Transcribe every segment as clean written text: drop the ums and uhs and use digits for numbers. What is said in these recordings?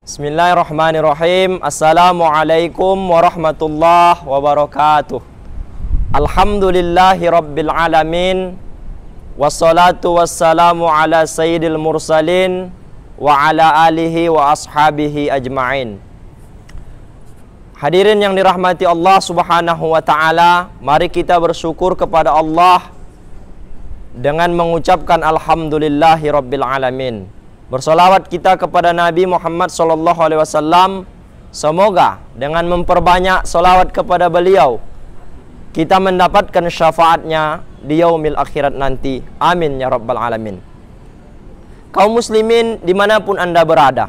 Bismillahirrahmanirrahim. Assalamualaikum warahmatullahi wabarakatuh. Alhamdulillahi rabbil alamin. Wassalatu wassalamu ala sayyidil mursalin wa ala alihi wa ashabihi ajma'in. Hadirin yang dirahmati Allah subhanahu wa ta'ala, mari kita bersyukur kepada Allah dengan mengucapkan Alhamdulillahi rabbil alamin. Bersolawat kita kepada Nabi Muhammad SAW. Semoga dengan memperbanyak solawat kepada beliau, kita mendapatkan syafaatnya di yaumil akhirat nanti. Amin ya rabbal alamin. Kaum muslimin dimanapun anda berada,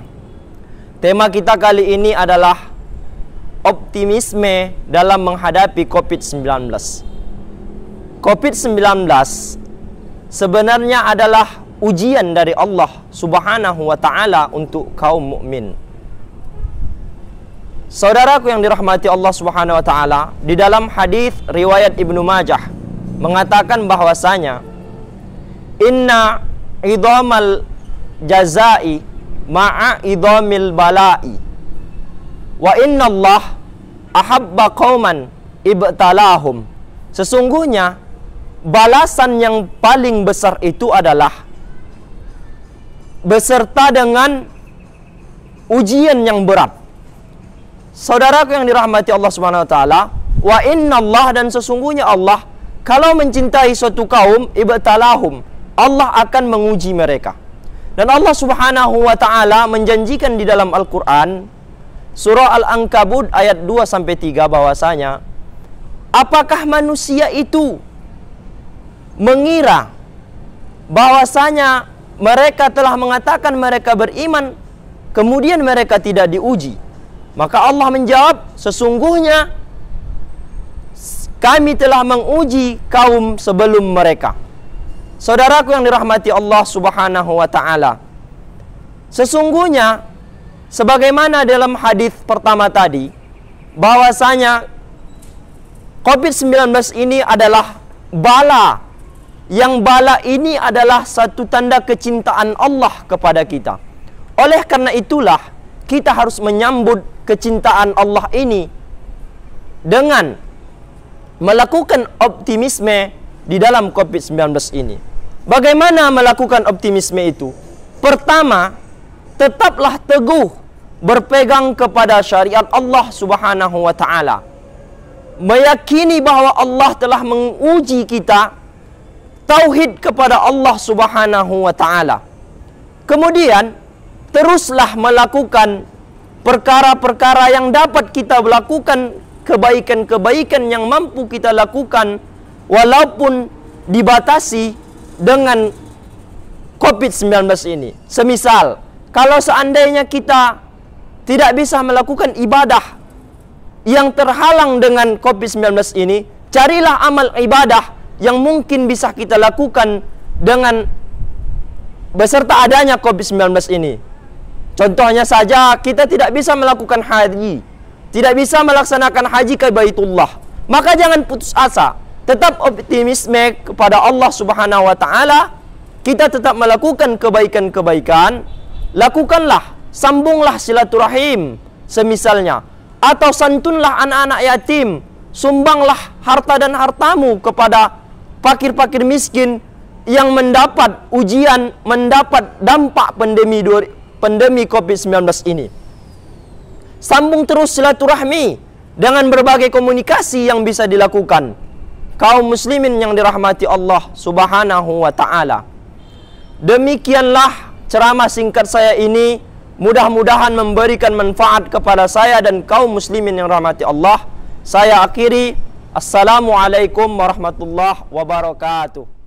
tema kita kali ini adalah optimisme dalam menghadapi COVID-19. COVID-19 sebenarnya adalah ujian dari Allah subhanahu wa ta'ala untuk kaum mukmin. Saudaraku yang dirahmati Allah subhanahu wa ta'ala, di dalam hadis riwayat Ibnu Majah mengatakan bahwasanya inna idhamal jazai ma'a idhamil balai wa inna Allah ahabba qauman ibtalahum. Sesungguhnya balasan yang paling besar itu adalah beserta dengan ujian yang berat. Saudaraku yang dirahmati Allah Subhanahu wa taala, wa innallah, dan sesungguhnya Allah kalau mencintai suatu kaum ibtalahum, Allah akan menguji mereka. Dan Allah Subhanahu wa taala menjanjikan di dalam Al-Qur'an surah Al-Ankabut ayat 2 sampai 3 bahwasanya apakah manusia itu mengira bahwasanya mereka telah mengatakan mereka beriman, kemudian mereka tidak diuji. Maka Allah menjawab, sesungguhnya kami telah menguji kaum sebelum mereka. Saudaraku yang dirahmati Allah subhanahu wa ta'ala, sesungguhnya sebagaimana dalam hadis pertama tadi, bahwasanya COVID-19 ini adalah bala, yang bala ini adalah satu tanda kecintaan Allah kepada kita. Oleh karena itulah kita harus menyambut kecintaan Allah ini dengan melakukan optimisme di dalam COVID-19 ini. Bagaimana melakukan optimisme itu? Pertama, tetaplah teguh berpegang kepada syariat Allah subhanahu wa ta'ala. Meyakini bahwa Allah telah menguji kita tauhid kepada Allah subhanahu wa ta'ala. Kemudian teruslah melakukan perkara-perkara yang dapat kita lakukan, kebaikan-kebaikan yang mampu kita lakukan walaupun dibatasi dengan COVID-19 ini. Semisal, kalau seandainya kita tidak bisa melakukan ibadah yang terhalang dengan COVID-19 ini, carilah amal ibadah yang mungkin bisa kita lakukan dengan beserta adanya COVID-19 ini. Contohnya saja, kita tidak bisa melakukan haji, tidak bisa melaksanakan haji ke Baitullah. Maka jangan putus asa, tetap optimisme kepada Allah subhanahu wa ta'ala. Kita tetap melakukan kebaikan-kebaikan, lakukanlah, sambunglah silaturahim semisalnya, atau santunlah anak-anak yatim, sumbanglah harta dan hartamu kepada fakir-fakir miskin yang mendapat ujian, mendapat dampak pandemi COVID-19 ini. Sambung terus silaturahmi dengan berbagai komunikasi yang bisa dilakukan. Kaum muslimin yang dirahmati Allah subhanahu wa ta'ala, demikianlah ceramah singkat saya ini. Mudah-mudahan memberikan manfaat kepada saya dan kaum muslimin yang dirahmati Allah. Saya akhiri. Assalamualaikum warahmatullahi wabarakatuh.